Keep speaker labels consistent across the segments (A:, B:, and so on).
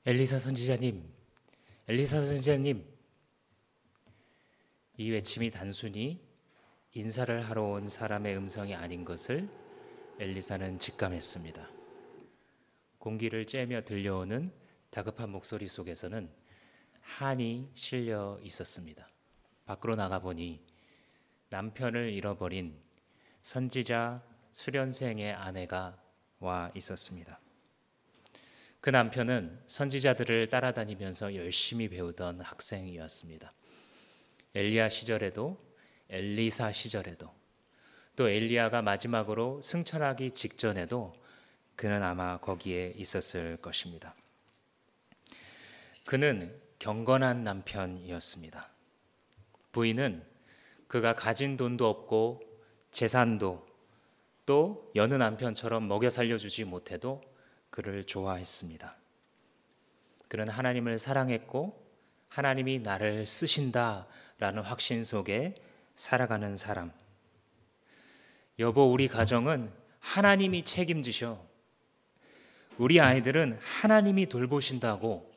A: 엘리사 선지자님, 엘리사 선지자님. 이 외침이 단순히 인사를 하러 온 사람의 음성이 아닌 것을 엘리사는 직감했습니다. 공기를 째며 들려오는 다급한 목소리 속에서는 한이 실려 있었습니다. 밖으로 나가보니 남편을 잃어버린 선지자 수련생의 아내가 와 있었습니다. 그 남편은 선지자들을 따라다니면서 열심히 배우던 학생이었습니다. 엘리야 시절에도 엘리사 시절에도 또 엘리야가 마지막으로 승천하기 직전에도 그는 아마 거기에 있었을 것입니다. 그는 경건한 남편이었습니다. 부인은 그가 가진 돈도 없고 재산도 또 여느 남편처럼 먹여 살려주지 못해도 그를 좋아했습니다. 그는 하나님을 사랑했고 하나님이 나를 쓰신다라는 확신 속에 살아가는 사람. 여보, 우리 가정은 하나님이 책임지셔. 우리 아이들은 하나님이 돌보신다고.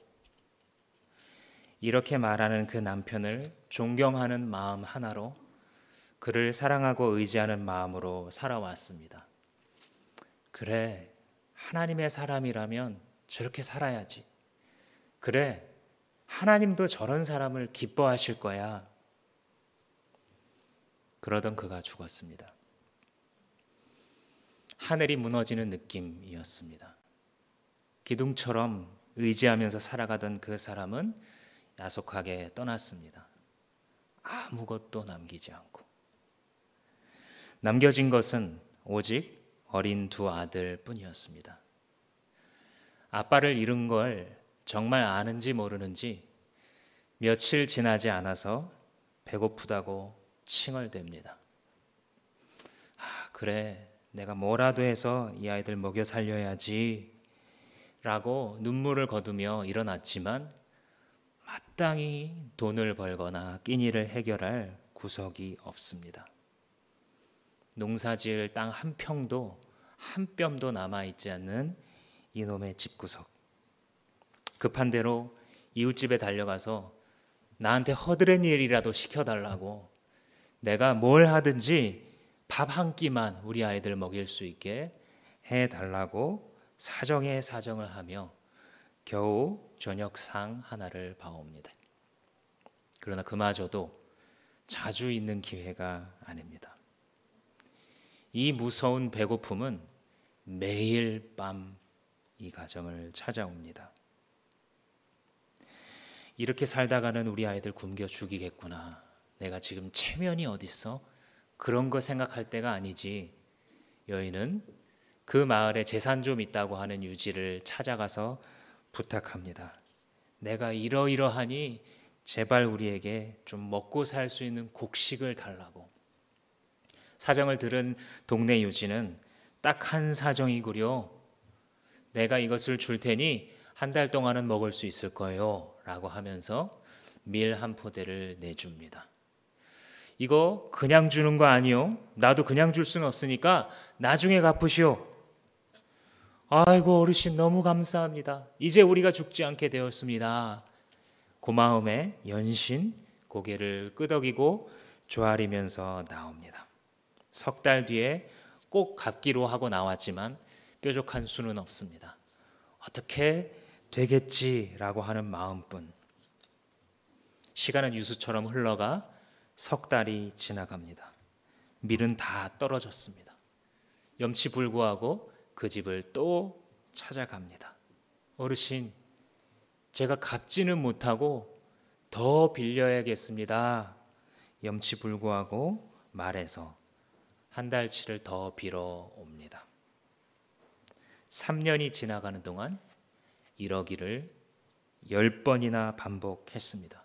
A: 이렇게 말하는 그 남편을 존경하는 마음 하나로 그를 사랑하고 의지하는 마음으로 살아왔습니다. 그래, 하나님의 사람이라면 저렇게 살아야지. 그래, 하나님도 저런 사람을 기뻐하실 거야. 그러던 그가 죽었습니다. 하늘이 무너지는 느낌이었습니다. 기둥처럼 의지하면서 살아가던 그 사람은 야속하게 떠났습니다. 아무것도 남기지 않고. 남겨진 것은 오직 어린 두 아들 뿐이었습니다. 아빠를 잃은 걸 정말 아는지 모르는지 며칠 지나지 않아서 배고프다고 칭얼댑니다. 그래, 내가 뭐라도 해서 이 아이들 먹여 살려야지 라고 눈물을 거두며 일어났지만 마땅히 돈을 벌거나 끼니를 해결할 구석이 없습니다. 농사지을 땅 한 평도 한 뼘도 남아있지 않는 이놈의 집구석. 급한 대로 이웃집에 달려가서 나한테 허드렛 일이라도 시켜달라고, 내가 뭘 하든지 밥 한 끼만 우리 아이들 먹일 수 있게 해달라고 사정에 사정을 하며 겨우 저녁상 하나를 봐옵니다. 그러나 그마저도 자주 있는 기회가 아닙니다. 이 무서운 배고픔은 매일 밤 이 가정을 찾아옵니다. 이렇게 살다가는 우리 아이들 굶겨 죽이겠구나. 내가 지금 체면이 어딨어? 그런 거 생각할 때가 아니지. 여인은 그 마을에 재산 좀 있다고 하는 유지를 찾아가서 부탁합니다. 내가 이러이러하니 제발 우리에게 좀 먹고 살 수 있는 곡식을 달라고. 사정을 들은 동네 유지는 딱 한 사정이구려. 내가 이것을 줄 테니 한 달 동안은 먹을 수 있을 거예요 라고 하면서 밀 한 포대를 내줍니다. 이거 그냥 주는 거 아니요? 나도 그냥 줄 수는 없으니까 나중에 갚으시오. 아이고 어르신 너무 감사합니다. 이제 우리가 죽지 않게 되었습니다. 고마움에 연신 고개를 끄덕이고 조아리면서 나옵니다. 석 달 뒤에 꼭 갚기로 하고 나왔지만 뾰족한 수는 없습니다. 어떻게 되겠지라고 하는 마음뿐. 시간은 유수처럼 흘러가 석 달이 지나갑니다. 밀은 다 떨어졌습니다. 염치불구하고 그 집을 또 찾아갑니다. 어르신, 제가 갚지는 못하고 더 빌려야겠습니다. 염치불구하고 말해서 한 달치를 더 빌어 옵니다. 3년이 지나가는 동안 이러기를 10번이나 반복했습니다.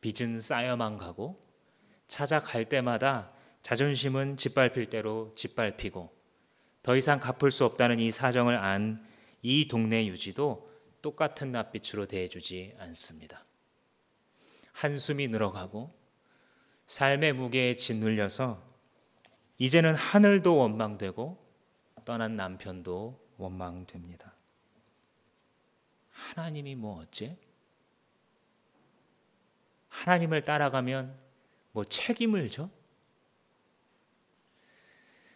A: 빚은 쌓여만 가고 찾아갈 때마다 자존심은 짓밟힐 대로 짓밟히고 더 이상 갚을 수 없다는 이 사정을 안 이 동네 유지도 똑같은 낯빛으로 대해주지 않습니다. 한숨이 늘어가고 삶의 무게에 짓눌려서 이제는 하늘도 원망되고 떠난 남편도 원망됩니다. 하나님이 뭐 어째? 하나님을 따라가면 뭐 책임을 져?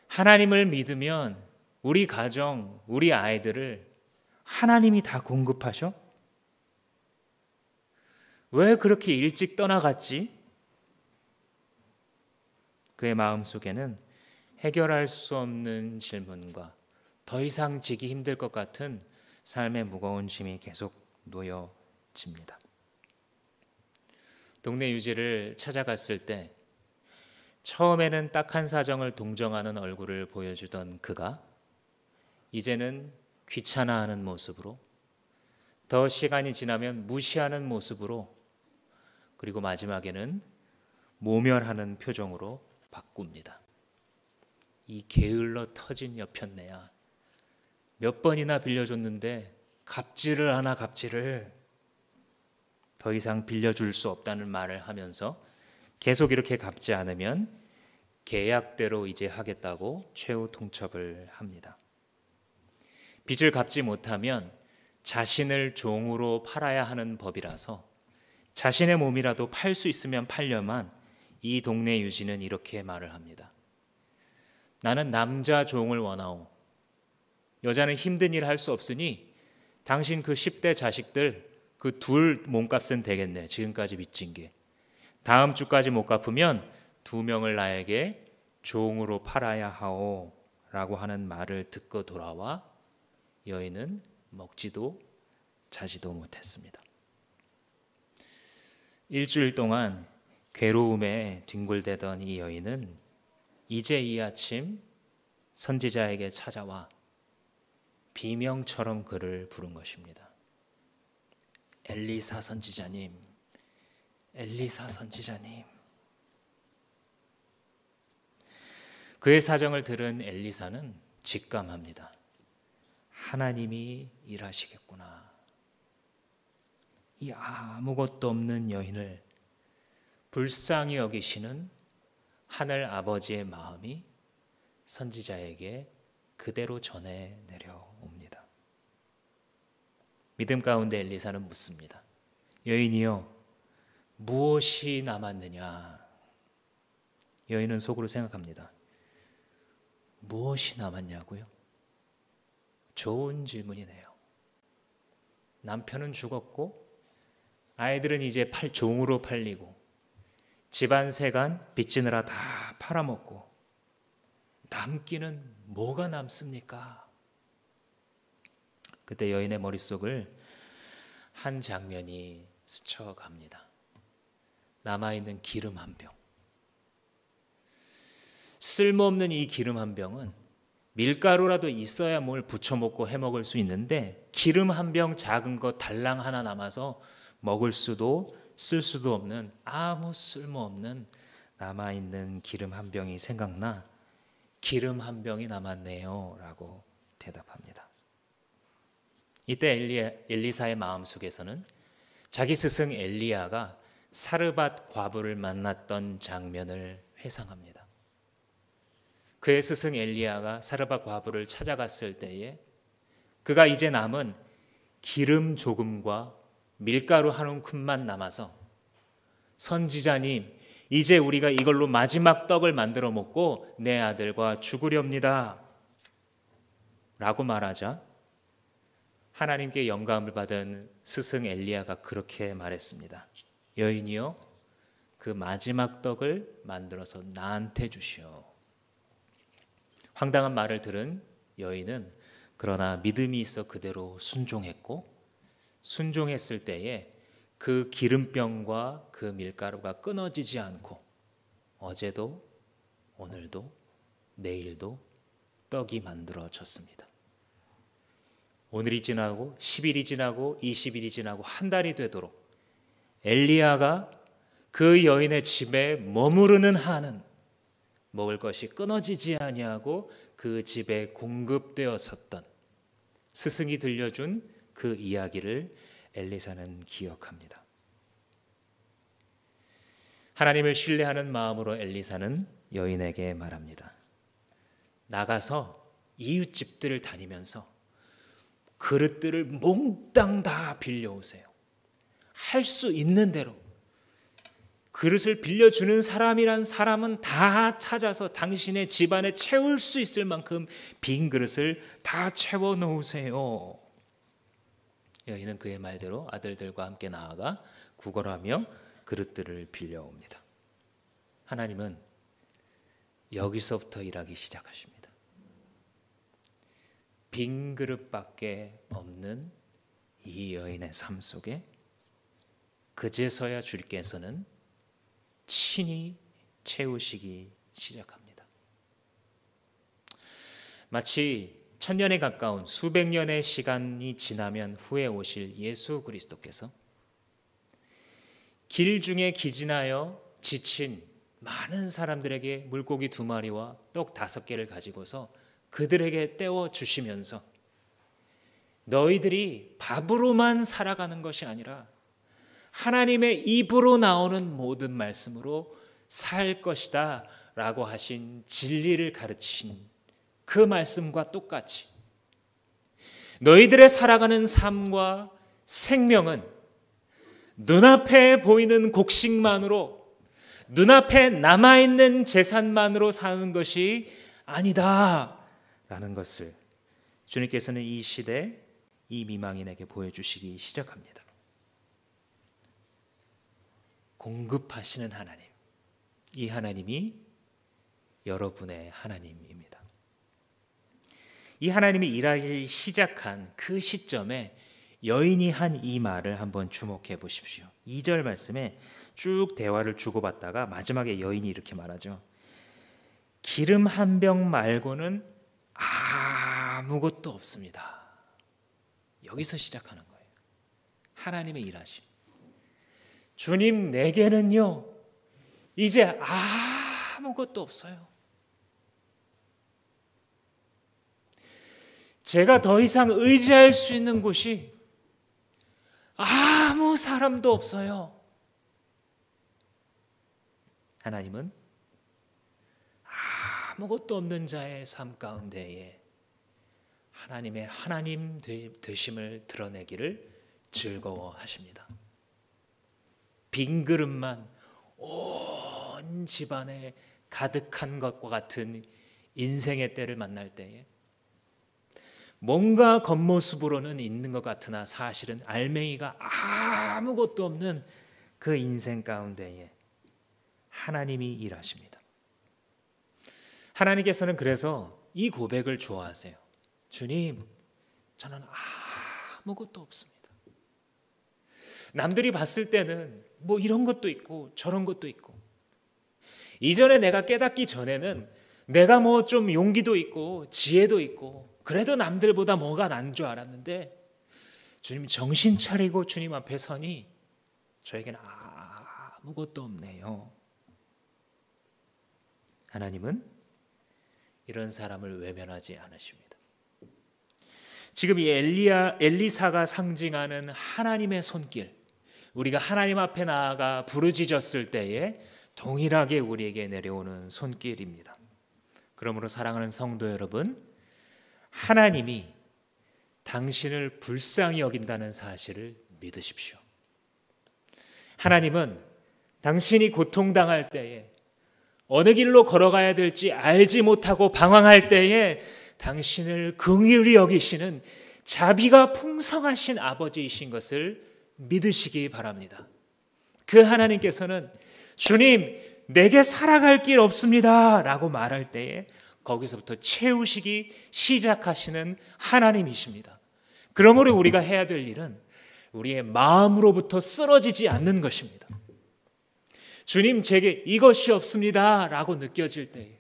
A: 하나님을 믿으면 우리 가정, 우리 아이들을 하나님이 다 공급하셔? 왜 그렇게 일찍 떠나갔지? 그의 마음속에는 해결할 수 없는 질문과 더 이상 지기 힘들 것 같은 삶의 무거운 짐이 계속 놓여집니다. 동네 유지를 찾아갔을 때 처음에는 딱한 사정을 동정하는 얼굴을 보여주던 그가 이제는 귀찮아하는 모습으로, 더 시간이 지나면 무시하는 모습으로, 그리고 마지막에는 모멸하는 표정으로 바꿉니다. 이 게을러 터진 여편네야, 몇 번이나 빌려줬는데 갚지를 않아. 갚지를. 더 이상 빌려줄 수 없다는 말을 하면서 계속 이렇게 갚지 않으면 계약대로 이제 하겠다고 최후 통첩을 합니다. 빚을 갚지 못하면 자신을 종으로 팔아야 하는 법이라서 자신의 몸이라도 팔 수 있으면 팔려만 이 동네 유지는 이렇게 말을 합니다. 나는 남자 종을 원하오. 여자는 힘든 일을 할 수 없으니 당신 그 10대 자식들 그 둘 몸값은 되겠네. 지금까지 빚진 게. 다음 주까지 못 갚으면 2명을 나에게 종으로 팔아야 하오 라고 하는 말을 듣고 돌아와 여인은 먹지도 자지도 못했습니다. 일주일 동안 괴로움에 뒹굴대던 이 여인은 이제 이 아침 선지자에게 찾아와 비명처럼 그를 부른 것입니다. 엘리사 선지자님, 엘리사 선지자님. 그의 사정을 들은 엘리사는 직감합니다. 하나님이 일하시겠구나. 이 아무것도 없는 여인을 불쌍히 여기시는 하늘 아버지의 마음이 선지자에게 그대로 전해 내려옵니다. 믿음 가운데 엘리사는 묻습니다. 여인이여, 무엇이 남았느냐? 여인은 속으로 생각합니다. 무엇이 남았냐고요? 좋은 질문이네요. 남편은 죽었고 아이들은 이제 종으로 팔리고 집안 세간 빚지느라 다 팔아먹고 남기는 뭐가 남습니까? 그때 여인의 머릿속을 한 장면이 스쳐갑니다. 남아있는 기름 한 병. 쓸모없는 이 기름 한 병은 밀가루라도 있어야 뭘 부쳐 먹고 해 먹을 수 있는데 기름 한 병 작은 거 달랑 하나 남아서 먹을 수도 쓸 수도 없는 아무 쓸모없는 남아있는 기름 한 병이 생각나 기름 한 병이 남았네요 라고 대답합니다. 이때 엘리사의 마음속에서는 자기 스승 엘리야가 사르밧 과부를 만났던 장면을 회상합니다. 그의 스승 엘리야가 사르밧 과부를 찾아갔을 때에 그가 이제 남은 기름 조금과 밀가루 한 움큼만 남아서 선지자님, 이제 우리가 이걸로 마지막 떡을 만들어 먹고 내 아들과 죽으렵니다 라고 말하자 하나님께 영감을 받은 스승 엘리야가 그렇게 말했습니다. 여인이여, 그 마지막 떡을 만들어서 나한테 주시오. 황당한 말을 들은 여인은 그러나 믿음이 있어 그대로 순종했고 순종했을 때에 그 기름병과 그 밀가루가 끊어지지 않고 어제도 오늘도 내일도 떡이 만들어졌습니다. 오늘이 지나고 10일이 지나고 20일이 지나고 한 달이 되도록 엘리야가 그 여인의 집에 머무르는 한은 먹을 것이 끊어지지 아니하고 그 집에 공급되었었던 스승이 들려준 그 이야기를 엘리사는 기억합니다. 하나님을 신뢰하는 마음으로 엘리사는 여인에게 말합니다. 나가서 이웃집들을 다니면서 그릇들을 몽땅 다 빌려오세요. 할 수 있는 대로 그릇을 빌려주는 사람이란 사람은 다 찾아서 당신의 집안에 채울 수 있을 만큼 빈 그릇을 다 채워 놓으세요. 여인은 그의 말대로 아들들과 함께 나아가 구걸하며 그릇들을 빌려옵니다. 하나님은 여기서부터 일하기 시작하십니다. 빈 그릇밖에 없는 이 여인의 삶 속에 그제서야 주께서는 친히 채우시기 시작합니다. 마치 1000년에 가까운 수백 년의 시간이 지나면 후에 오실 예수 그리스도께서 길 중에 기진하여 지친 많은 사람들에게 물고기 2마리와 떡 5개를 가지고서 그들에게 떼어 주시면서 너희들이 밥으로만 살아가는 것이 아니라 하나님의 입으로 나오는 모든 말씀으로 살 것이다 라고 하신 진리를 가르치신 그 말씀과 똑같이 너희들의 살아가는 삶과 생명은 눈앞에 보이는 곡식만으로, 눈앞에 남아있는 재산만으로 사는 것이 아니다 라는 것을 주님께서는 이 시대 이 미망인에게 보여주시기 시작합니다. 공급하시는 하나님, 이 하나님이 여러분의 하나님입니다. 이 하나님이 일하기 시작한 그 시점에 여인이 한 이 말을 한번 주목해 보십시오. 2절 말씀에 쭉 대화를 주고받다가 마지막에 여인이 이렇게 말하죠. 기름 한 병 말고는 아무것도 없습니다. 여기서 시작하는 거예요. 하나님의 일하심. 주님, 내게는요 이제 아무것도 없어요. 제가 더 이상 의지할 수 있는 곳이 아무 사람도 없어요. 하나님은 아무것도 없는 자의 삶 가운데에 하나님의 하나님 되심을 드러내기를 즐거워하십니다. 빈 그릇만 온 집안에 가득한 것과 같은 인생의 때를 만날 때에 뭔가 겉모습으로는 있는 것 같으나 사실은 알맹이가 아무것도 없는 그 인생 가운데에 하나님이 일하십니다. 하나님께서는 그래서 이 고백을 좋아하세요. 주님, 저는 아무것도 없습니다. 남들이 봤을 때는 뭐 이런 것도 있고 저런 것도 있고, 이전에 내가 깨닫기 전에는 내가 뭐 좀 용기도 있고 지혜도 있고 그래도 남들보다 뭐가 난 줄 알았는데, 주님 정신 차리고 주님 앞에 서니 저에게는 아무것도 없네요. 하나님은 이런 사람을 외면하지 않으십니다. 지금 이 엘리사가 상징하는 하나님의 손길, 우리가 하나님 앞에 나아가 부르짖었을 때에 동일하게 우리에게 내려오는 손길입니다. 그러므로 사랑하는 성도 여러분, 하나님이 당신을 불쌍히 여긴다는 사실을 믿으십시오. 하나님은 당신이 고통당할 때에, 어느 길로 걸어가야 될지 알지 못하고 방황할 때에 당신을 긍휼히 여기시는 자비가 풍성하신 아버지이신 것을 믿으시기 바랍니다. 그 하나님께서는 주님, 내게 살아갈 길 없습니다 라고 말할 때에 거기서부터 채우시기 시작하시는 하나님이십니다. 그러므로 우리가 해야 될 일은 우리의 마음으로부터 쓰러지지 않는 것입니다. 주님, 제게 이것이 없습니다 라고 느껴질 때에,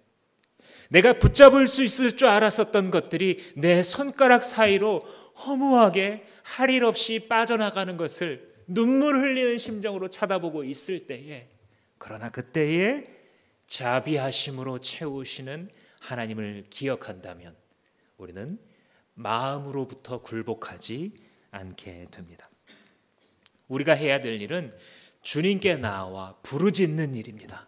A: 내가 붙잡을 수 있을 줄 알았었던 것들이 내 손가락 사이로 허무하게 할 일 없이 빠져나가는 것을 눈물 흘리는 심정으로 쳐다보고 있을 때에, 그러나 그때에 자비하심으로 채우시는 하나님을 기억한다면 우리는 마음으로부터 굴복하지 않게 됩니다. 우리가 해야 될 일은 주님께 나와 부르짖는 일입니다.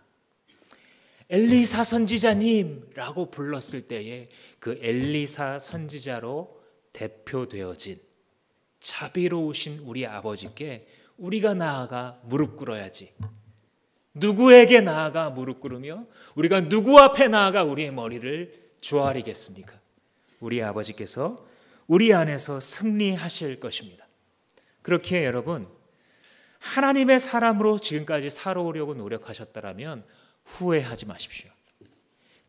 A: 엘리사 선지자님라고 불렀을 때에 그 엘리사 선지자로 대표되어진 자비로우신 우리 아버지께 우리가 나아가 무릎 꿇어야지. 누구에게 나아가 무릎 꿇으며 우리가 누구 앞에 나아가 우리의 머리를 조아리겠습니까? 우리 아버지께서 우리 안에서 승리하실 것입니다. 그렇기에 여러분, 하나님의 사람으로 지금까지 살아오려고 노력하셨다면 후회하지 마십시오.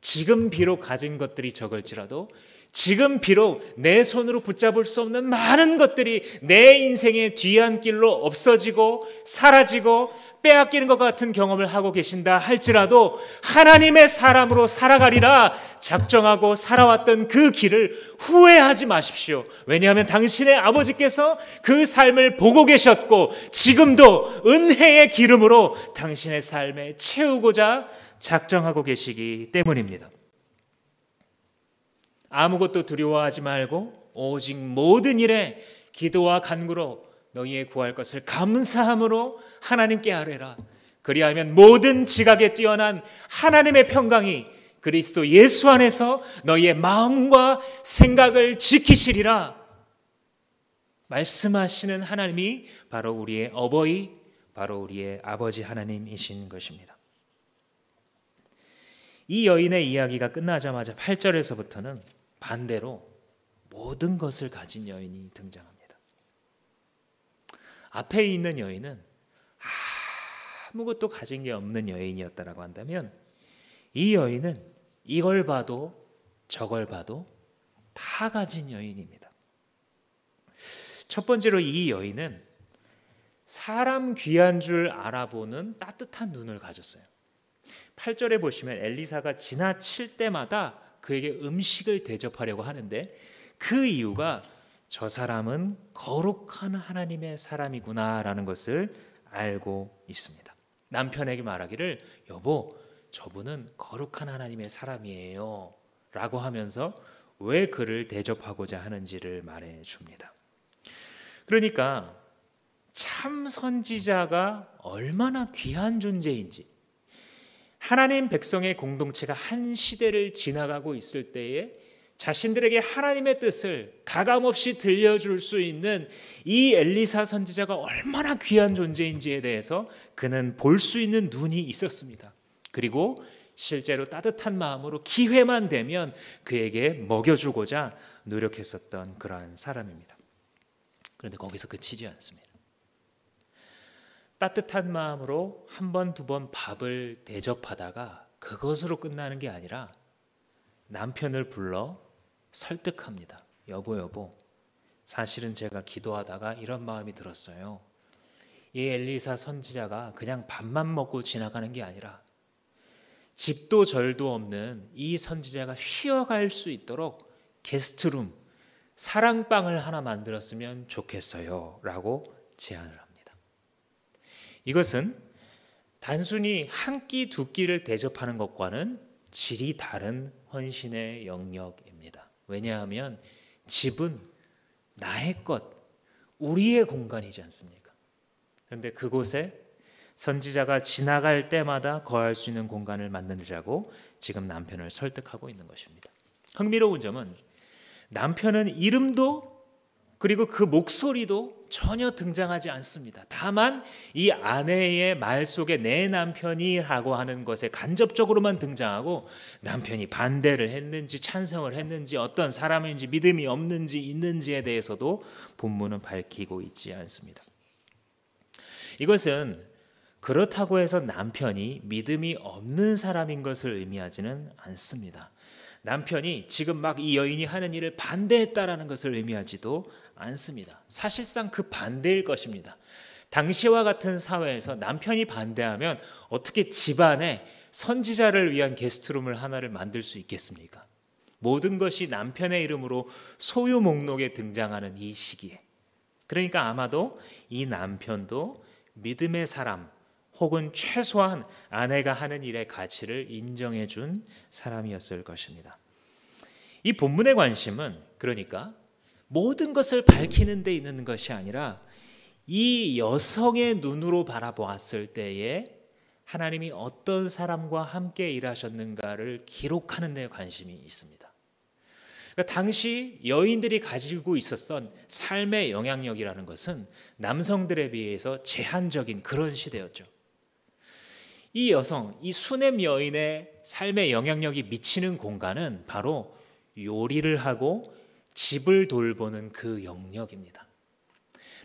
A: 지금 비록 가진 것들이 적을지라도, 지금 비록 내 손으로 붙잡을 수 없는 많은 것들이 내 인생의 뒤안길로 없어지고 사라지고 빼앗기는 것 같은 경험을 하고 계신다 할지라도 하나님의 사람으로 살아가리라 작정하고 살아왔던 그 길을 후회하지 마십시오. 왜냐하면 당신의 아버지께서 그 삶을 보고 계셨고 지금도 은혜의 기름으로 당신의 삶에 채우고자 작정하고 계시기 때문입니다. 아무것도 두려워하지 말고 오직 모든 일에 기도와 간구로 너희의 구할 것을 감사함으로 하나님께 아뢰라. 그리하면 모든 지각에 뛰어난 하나님의 평강이 그리스도 예수 안에서 너희의 마음과 생각을 지키시리라 말씀하시는 하나님이 바로 우리의 어버이, 바로 우리의 아버지 하나님이신 것입니다. 이 여인의 이야기가 끝나자마자 8절에서부터는 반대로 모든 것을 가진 여인이 등장합니다. 앞에 있는 여인은 아무것도 가진 게 없는 여인이었다라고 한다면 이 여인은 이걸 봐도 저걸 봐도 다 가진 여인입니다. 첫 번째로 이 여인은 사람 귀한 줄 알아보는 따뜻한 눈을 가졌어요. 8절에 보시면 엘리사가 지나칠 때마다 그에게 음식을 대접하려고 하는데 그 이유가 저 사람은 거룩한 하나님의 사람이구나 라는 것을 알고 있습니다. 남편에게 말하기를 여보 저분은 거룩한 하나님의 사람이에요 라고 하면서 왜 그를 대접하고자 하는지를 말해줍니다. 그러니까 참 선지자가 얼마나 귀한 존재인지, 하나님 백성의 공동체가 한 시대를 지나가고 있을 때에 자신들에게 하나님의 뜻을 가감없이 들려줄 수 있는 이 엘리사 선지자가 얼마나 귀한 존재인지에 대해서 그는 볼 수 있는 눈이 있었습니다. 그리고 실제로 따뜻한 마음으로 기회만 되면 그에게 먹여주고자 노력했었던 그러한 사람입니다. 그런데 거기서 그치지 않습니다. 따뜻한 마음으로 한 번, 두 번 밥을 대접하다가 그것으로 끝나는 게 아니라 남편을 불러 설득합니다. 여보, 사실은 제가 기도하다가 이런 마음이 들었어요. 이 엘리사 선지자가 그냥 밥만 먹고 지나가는 게 아니라 집도 절도 없는 이 선지자가 쉬어갈 수 있도록 게스트룸, 사랑방을 하나 만들었으면 좋겠어요 라고 제안을 합니다. 이것은 단순히 한 끼 두 끼를 대접하는 것과는 질이 다른 헌신의 영역입니다. 왜냐하면 집은 나의 것, 우리의 공간이지 않습니까? 그런데 그곳에 선지자가 지나갈 때마다 거할 수 있는 공간을 만들자고 지금 남편을 설득하고 있는 것입니다. 흥미로운 점은 남편은 이름도 그리고 그 목소리도 전혀 등장하지 않습니다. 다만 이 아내의 말 속에 내 남편이 라고 하는 것에 간접적으로만 등장하고 남편이 반대를 했는지 찬성을 했는지 어떤 사람인지 믿음이 없는지 있는지에 대해서도 본문은 밝히고 있지 않습니다. 이것은 그렇다고 해서 남편이 믿음이 없는 사람인 것을 의미하지는 않습니다. 남편이 지금 막 이 여인이 하는 일을 반대했다라는 것을 의미하지도 않습니다. 사실상 그 반대일 것입니다. 당시와 같은 사회에서 남편이 반대하면 어떻게 집안에 선지자를 위한 게스트룸을 하나를 만들 수 있겠습니까? 모든 것이 남편의 이름으로 소유 목록에 등장하는 이 시기에, 그러니까 아마도 이 남편도 믿음의 사람 혹은 최소한 아내가 하는 일의 가치를 인정해 준 사람이었을 것입니다. 이 본문의 관심은 그러니까 모든 것을 밝히는 데 있는 것이 아니라 이 여성의 눈으로 바라보았을 때에 하나님이 어떤 사람과 함께 일하셨는가를 기록하는 데 관심이 있습니다. 그러니까 당시 여인들이 가지고 있었던 삶의 영향력이라는 것은 남성들에 비해서 제한적인 그런 시대였죠. 이 여성, 이 수넴 여인의 삶의 영향력이 미치는 공간은 바로 요리를 하고 집을 돌보는 그 영역입니다.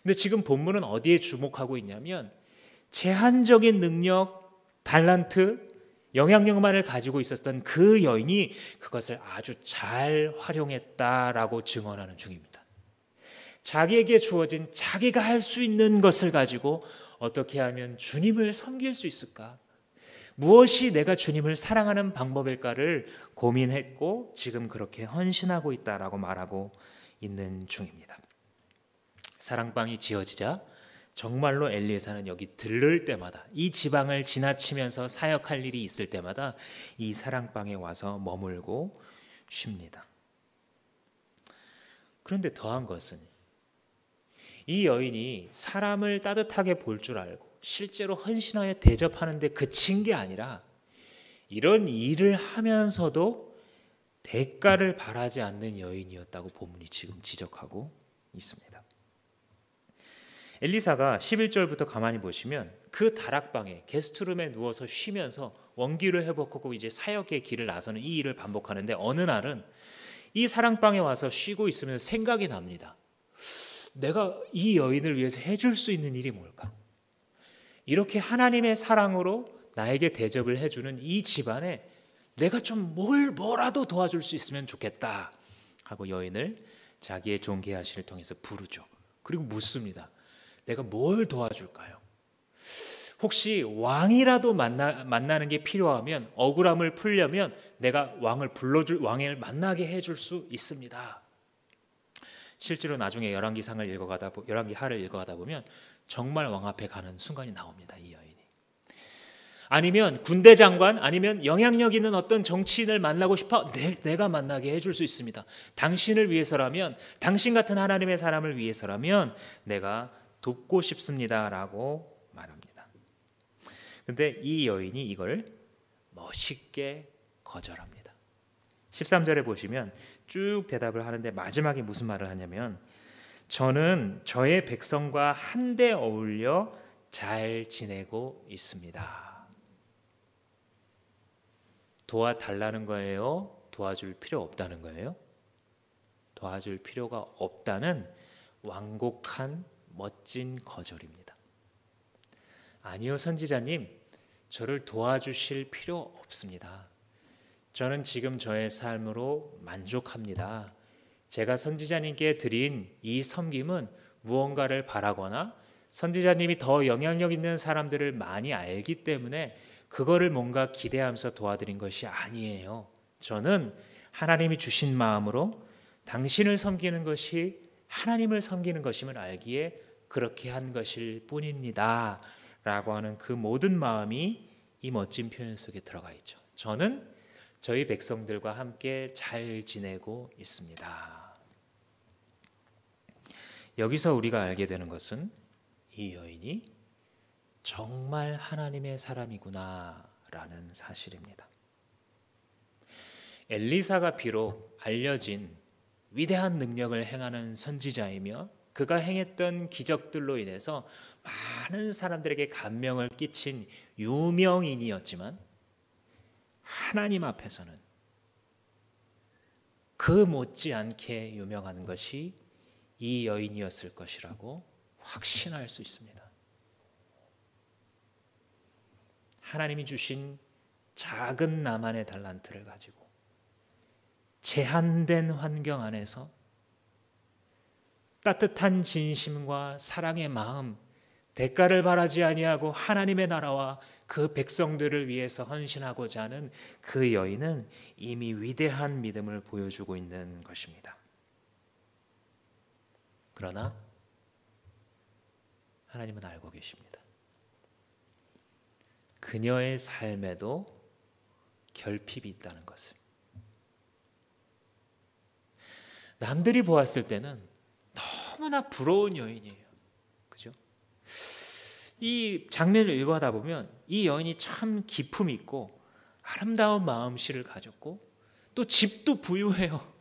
A: 근데 지금 본문은 어디에 주목하고 있냐면 제한적인 능력, 달란트, 영향력만을 가지고 있었던 그 여인이 그것을 아주 잘 활용했다라고 증언하는 중입니다. 자기에게 주어진 자기가 할 수 있는 것을 가지고 어떻게 하면 주님을 섬길 수 있을까? 무엇이 내가 주님을 사랑하는 방법일까를 고민했고 지금 그렇게 헌신하고 있다라고 말하고 있는 중입니다. 사랑방이 지어지자 정말로 엘리에사는 여기 들를 때마다, 이 지방을 지나치면서 사역할 일이 있을 때마다 이 사랑방에 와서 머물고 쉽니다. 그런데 더한 것은 이 여인이 사람을 따뜻하게 볼 줄 알고 실제로 헌신하여 대접하는 데 그친 게 아니라 이런 일을 하면서도 대가를 바라지 않는 여인이었다고 본문이 지금 지적하고 있습니다. 엘리사가 11절부터 가만히 보시면 그 다락방에 게스트룸에 누워서 쉬면서 원기를 회복하고 이제 사역의 길을 나서는 이 일을 반복하는데 어느 날은 이 사랑방에 와서 쉬고 있으면 생각이 납니다. 내가 이 여인을 위해서 해줄 수 있는 일이 뭘까? 이렇게 하나님의 사랑으로 나에게 대접을 해주는 이 집안에 내가 좀 뭐라도 도와줄 수 있으면 좋겠다 하고 여인을 자기의 종게하시를 통해서 부르죠. 그리고 묻습니다. 내가 뭘 도와줄까요? 혹시 왕이라도 만나는 게 필요하면, 억울함을 풀려면 내가 왕을 만나게 해줄 수 있습니다. 실제로 나중에 열왕기하를 읽어가다 보면 정말 왕 앞에 가는 순간이 나옵니다. 이 여인이. 아니면 군대 장관, 아니면 영향력 있는 어떤 정치인을 만나고 싶어, 내가 만나게 해줄 수 있습니다. 당신을 위해서라면, 당신 같은 하나님의 사람을 위해서라면 내가 돕고 싶습니다라고 말합니다. 근데 이 여인이 이걸 멋있게 거절합니다. 13절에 보시면 쭉 대답을 하는데 마지막에 무슨 말을 하냐면 저는 저의 백성과 한데 어울려 잘 지내고 있습니다. 도와달라는 거예요? 도와줄 필요 없다는 거예요? 도와줄 필요가 없다는 완곡한 멋진 거절입니다. 아니요, 선지자님, 저를 도와주실 필요 없습니다. 저는 지금 저의 삶으로 만족합니다. 제가 선지자님께 드린 이 섬김은 무언가를 바라거나 선지자님이 더 영향력 있는 사람들을 많이 알기 때문에 그거를 뭔가 기대하면서 도와드린 것이 아니에요. 저는 하나님이 주신 마음으로 당신을 섬기는 것이 하나님을 섬기는 것임을 알기에 그렇게 한 것일 뿐입니다 라고 하는 그 모든 마음이 이 멋진 표현 속에 들어가 있죠. 저는 저희 백성들과 함께 잘 지내고 있습니다. 여기서 우리가 알게 되는 것은 이 여인이 정말 하나님의 사람이구나 라는 사실입니다. 엘리사가 비록 알려진 위대한 능력을 행하는 선지자이며 그가 행했던 기적들로 인해서 많은 사람들에게 감명을 끼친 유명인이었지만 하나님 앞에서는 그 못지않게 유명한 것이 이 여인이었을 것이라고 확신할 수 있습니다. 하나님이 주신 작은 나만의 달란트를 가지고 제한된 환경 안에서 따뜻한 진심과 사랑의 마음, 대가를 바라지 아니하고 하나님의 나라와 그 백성들을 위해서 헌신하고자 하는 그 여인은 이미 위대한 믿음을 보여주고 있는 것입니다. 그러나 하나님은 알고 계십니다. 그녀의 삶에도 결핍이 있다는 것을. 남들이 보았을 때는 너무나 부러운 여인이에요. 그죠? 이 장면을 읽어가다 보면 이 여인이 참 기품 있고 아름다운 마음씨를 가졌고 또 집도 부유해요.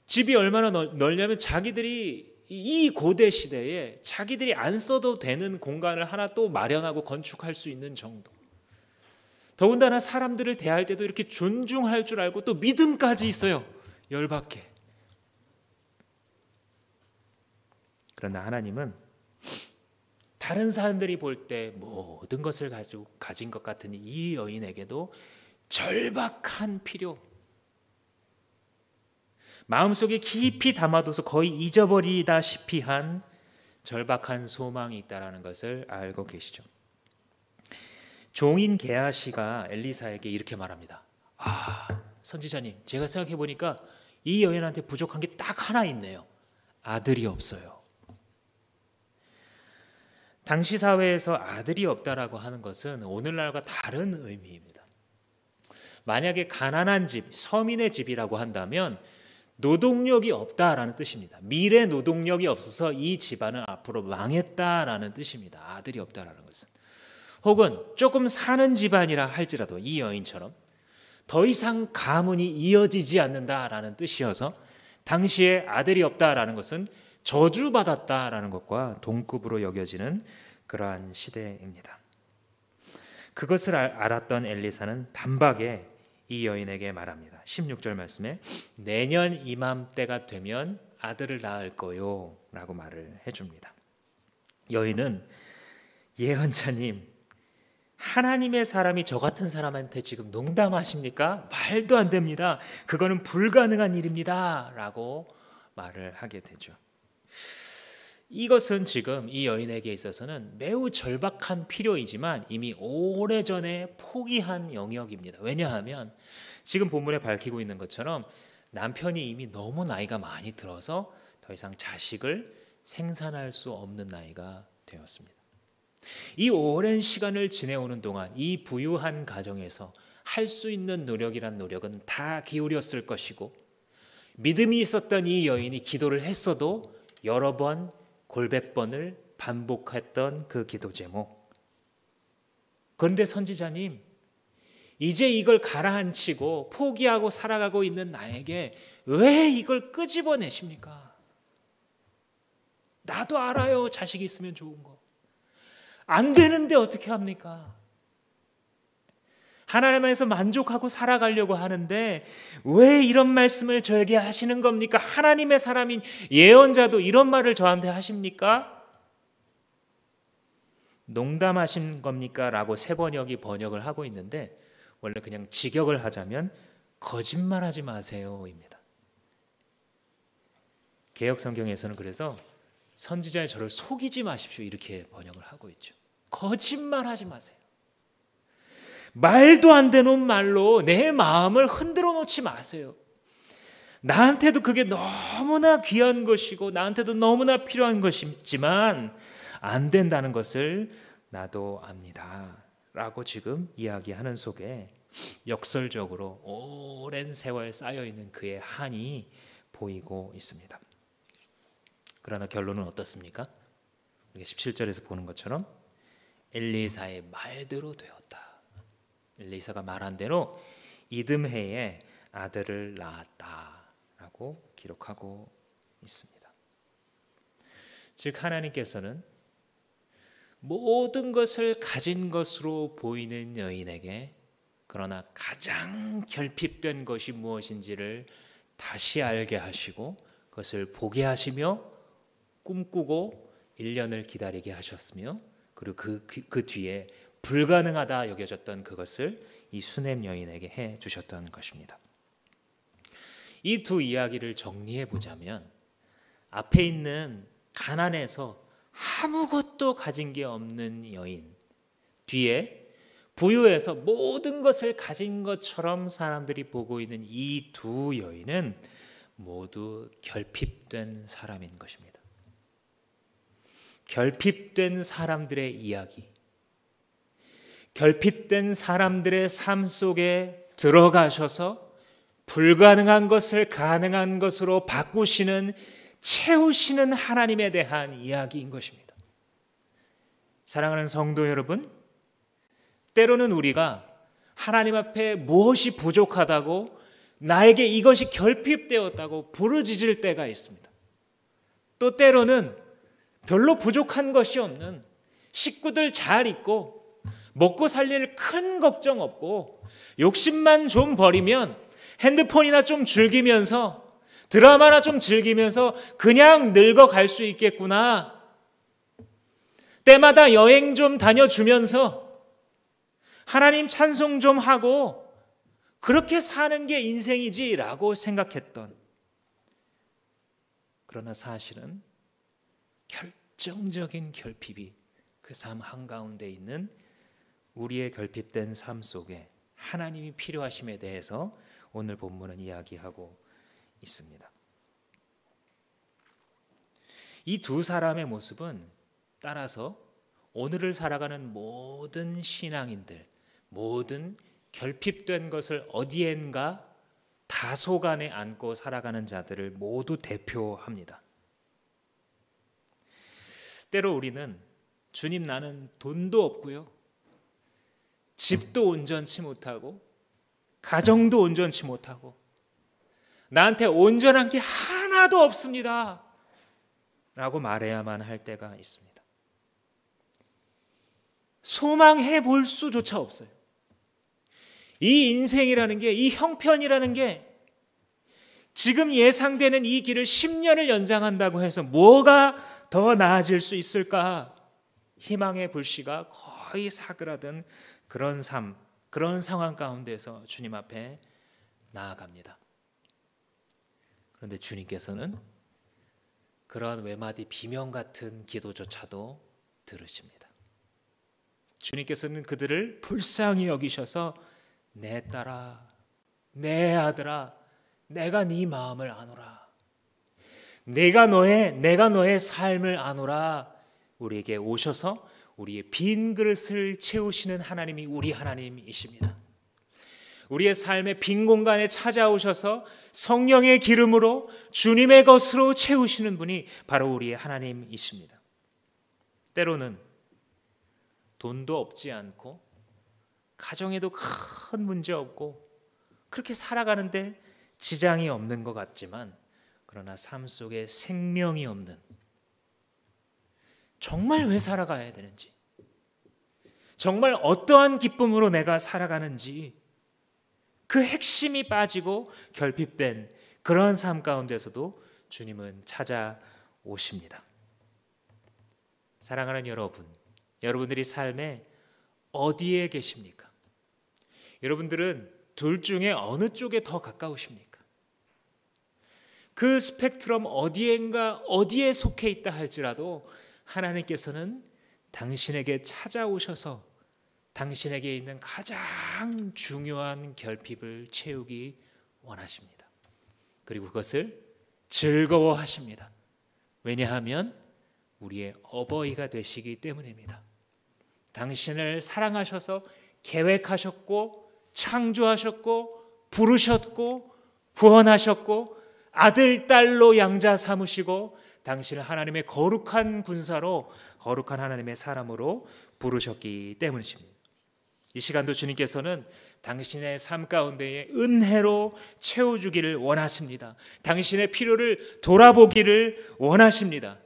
A: 집이 얼마나 넓냐면 자기들이 이 고대 시대에 자기들이 안 써도 되는 공간을 하나 또 마련하고 건축할 수 있는 정도. 더군다나 사람들을 대할 때도 이렇게 존중할 줄 알고 또 믿음까지 있어요. 열받게. 그러나 하나님은 다른 사람들이 볼 때 모든 것을 가진 것 같은 이 여인에게도 절박한 필요, 마음속에 깊이 담아둬서 거의 잊어버리다시피 한 절박한 소망이 있다는 것을 알고 계시죠. 종인 게하시가 엘리사에게 이렇게 말합니다. 선지자님, 제가 생각해 보니까 이 여인한테 부족한 게 딱 하나 있네요. 아들이 없어요. 당시 사회에서 아들이 없다라고 하는 것은 오늘날과 다른 의미입니다. 만약에 가난한 집, 서민의 집이라고 한다면 노동력이 없다라는 뜻입니다. 미래 노동력이 없어서 이 집안은 앞으로 망했다라는 뜻입니다. 아들이 없다라는 것은. 혹은 조금 사는 집안이라 할지라도 이 여인처럼 더 이상 가문이 이어지지 않는다라는 뜻이어서 당시에 아들이 없다라는 것은 저주받았다라는 것과 동급으로 여겨지는 그러한 시대입니다. 그것을 알았던 엘리사는 단박에 이 여인에게 말합니다. 16절 말씀에 내년 이맘때가 되면 아들을 낳을 거요 라고 말을 해줍니다. 여인은 예언자님, 하나님의 사람이 저 같은 사람한테 지금 농담하십니까? 말도 안 됩니다. 그거는 불가능한 일입니다 라고 말을 하게 되죠. 이것은 지금 이 여인에게 있어서는 매우 절박한 필요이지만 이미 오래전에 포기한 영역입니다. 왜냐하면 지금 본문에 밝히고 있는 것처럼 남편이 이미 너무 나이가 많이 들어서 더 이상 자식을 생산할 수 없는 나이가 되었습니다. 이 오랜 시간을 지내오는 동안 이 부유한 가정에서 할 수 있는 노력이란 노력은 다 기울였을 것이고 믿음이 있었던 이 여인이 기도를 했어도 여러 번 골백 번을 반복했던 그 기도 제목. 그런데 선지자님, 이제 이걸 가라앉히고 포기하고 살아가고 있는 나에게 왜 이걸 끄집어내십니까? 나도 알아요. 자식이 있으면 좋은 거. 안 되는데 어떻게 합니까? 하나님에서 만족하고 살아가려고 하는데 왜 이런 말씀을 저에게 하시는 겁니까? 하나님의 사람인 예언자도 이런 말을 저한테 하십니까? 농담하신 겁니까? 라고 세번역이 번역을 하고 있는데 원래 그냥 직역을 하자면 거짓말하지 마세요입니다. 개역성경에서는 그래서 선지자의 저를 속이지 마십시오 이렇게 번역을 하고 있죠. 거짓말하지 마세요. 말도 안 되는 말로 내 마음을 흔들어 놓지 마세요. 나한테도 그게 너무나 귀한 것이고 나한테도 너무나 필요한 것이지만 안 된다는 것을 나도 압니다 라고 지금 이야기하는 속에 역설적으로 오랜 세월 쌓여있는 그의 한이 보이고 있습니다. 그러나 결론은 어떻습니까? 우리가 17절에서 보는 것처럼 엘리사의 말대로 되었다. 엘리사가 말한 대로 이듬해에 아들을 낳았다라고 기록하고 있습니다. 즉 하나님께서는 모든 것을 가진 것으로 보이는 여인에게 그러나 가장 결핍된 것이 무엇인지를 다시 알게 하시고 그것을 보게 하시며 꿈꾸고 1년을 기다리게 하셨으며 그리고 그 뒤에 불가능하다 여겨졌던 그것을 이 수넴 여인에게 해 주셨던 것입니다. 이 두 이야기를 정리해 보자면 앞에 있는 가난해서 아무것도 가진 게 없는 여인, 뒤에 부유해서 모든 것을 가진 것처럼 사람들이 보고 있는 이 두 여인은 모두 결핍된 사람인 것입니다. 결핍된 사람들의 이야기, 결핍된 사람들의 삶 속에 들어가셔서 불가능한 것을 가능한 것으로 바꾸시는, 채우시는 하나님에 대한 이야기인 것입니다. 사랑하는 성도 여러분, 때로는 우리가 하나님 앞에 무엇이 부족하다고, 나에게 이것이 결핍되었다고 부르짖을 때가 있습니다. 또 때로는 별로 부족한 것이 없는, 식구들 잘 있고 먹고 살릴 큰 걱정 없고 욕심만 좀 버리면, 핸드폰이나 좀 즐기면서 드라마나 좀 즐기면서 그냥 늙어갈 수 있겠구나, 때마다 여행 좀 다녀주면서 하나님 찬송 좀 하고 그렇게 사는 게 인생이지라고 생각했던, 그러나 사실은 결정적인 결핍이 그 삶 한가운데 있는 우리의 결핍된 삶 속에 하나님이 필요하심에 대해서 오늘 본문은 이야기하고 있습니다. 이 두 사람의 모습은 따라서 오늘을 살아가는 모든 신앙인들, 모든 결핍된 것을 어디엔가 다소간에 안고 살아가는 자들을 모두 대표합니다. 때로 우리는 주님, 나는 돈도 없고요, 집도 온전치 못하고 가정도 온전치 못하고 나한테 온전한 게 하나도 없습니다 라고 말해야만 할 때가 있습니다. 소망해 볼 수조차 없어요. 이 인생이라는 게, 이 형편이라는 게 지금 예상되는 이 길을 10년을 연장한다고 해서 뭐가 더 나아질 수 있을까? 희망의 불씨가 거의 사그라든 그런 삶, 그런 상황 가운데서 주님 앞에 나아갑니다. 그런데 주님께서는 그러한 외마디 비명 같은 기도조차도 들으십니다. 주님께서는 그들을 불쌍히 여기셔서 내 딸아, 내 아들아, 내가 네 마음을 아노라, 내가 너의 삶을 아노라, 우리에게 오셔서 우리의 빈 그릇을 채우시는 하나님이 우리 하나님이십니다. 우리의 삶의 빈 공간에 찾아오셔서 성령의 기름으로 주님의 것으로 채우시는 분이 바로 우리의 하나님이십니다. 때로는 돈도 없지 않고 가정에도 큰 문제 없고 그렇게 살아가는데 지장이 없는 것 같지만, 그러나 삶 속에 생명이 없는, 정말 왜 살아가야 되는지, 정말 어떠한 기쁨으로 내가 살아가는지 그 핵심이 빠지고 결핍된 그런 삶 가운데서도 주님은 찾아오십니다. 사랑하는 여러분, 여러분들이 삶에 어디에 계십니까? 여러분들은 둘 중에 어느 쪽에 더 가까우십니까? 그 스펙트럼 어디에 속해 있다 할지라도 하나님께서는 당신에게 찾아오셔서 당신에게 있는 가장 중요한 결핍을 채우기 원하십니다. 그리고 그것을 즐거워하십니다. 왜냐하면 우리의 어버이가 되시기 때문입니다. 당신을 사랑하셔서 계획하셨고 창조하셨고 부르셨고 구원하셨고 아들, 딸로 양자 삼으시고 당신을 하나님의 거룩한 군사로, 거룩한 하나님의 사람으로 부르셨기 때문이십니다. 이 시간도 주님께서는 당신의 삶 가운데에 은혜로 채워주기를 원하십니다. 당신의 필요를 돌아보기를 원하십니다.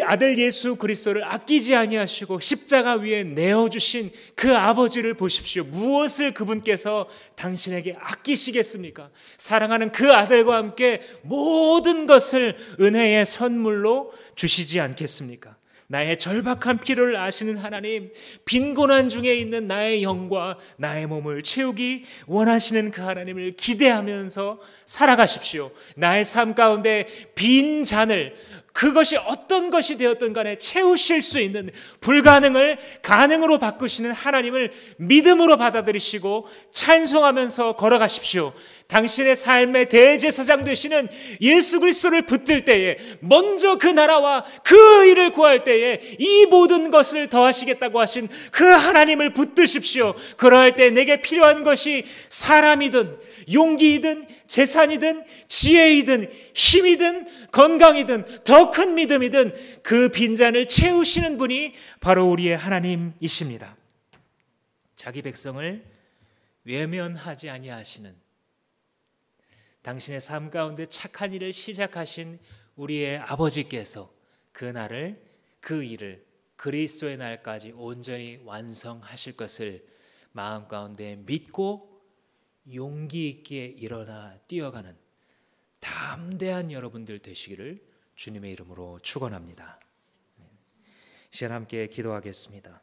A: 아들 예수 그리스도를 아끼지 아니하시고 십자가 위에 내어주신 그 아버지를 보십시오. 무엇을 그분께서 당신에게 아끼시겠습니까? 사랑하는 그 아들과 함께 모든 것을 은혜의 선물로 주시지 않겠습니까? 나의 절박한 필요를 아시는 하나님, 빈곤한 중에 있는 나의 영과 나의 몸을 채우기 원하시는 그 하나님을 기대하면서 살아가십시오. 나의 삶 가운데 빈 잔을 그것이 어떤 것이 되었든 간에 채우실 수 있는, 불가능을 가능으로 바꾸시는 하나님을 믿음으로 받아들이시고 찬송하면서 걸어가십시오. 당신의 삶의 대제사장 되시는 예수 그리스도를 붙들 때에, 먼저 그 나라와 그 의를 구할 때에 이 모든 것을 더하시겠다고 하신 그 하나님을 붙드십시오. 그러할 때 내게 필요한 것이 사람이든 용기이든 재산이든 지혜이든 힘이든 건강이든 더 큰 믿음이든 그 빈잔을 채우시는 분이 바로 우리의 하나님이십니다. 자기 백성을 외면하지 아니하시는, 당신의 삶 가운데 착한 일을 시작하신 우리의 아버지께서 그 날을, 그 일을 그리스도의 날까지 온전히 완성하실 것을 마음 가운데 믿고 용기 있게 일어나 뛰어가는 담대한 여러분들 되시기를 주님의 이름으로 축원합니다. 이 시간 함께 기도하겠습니다.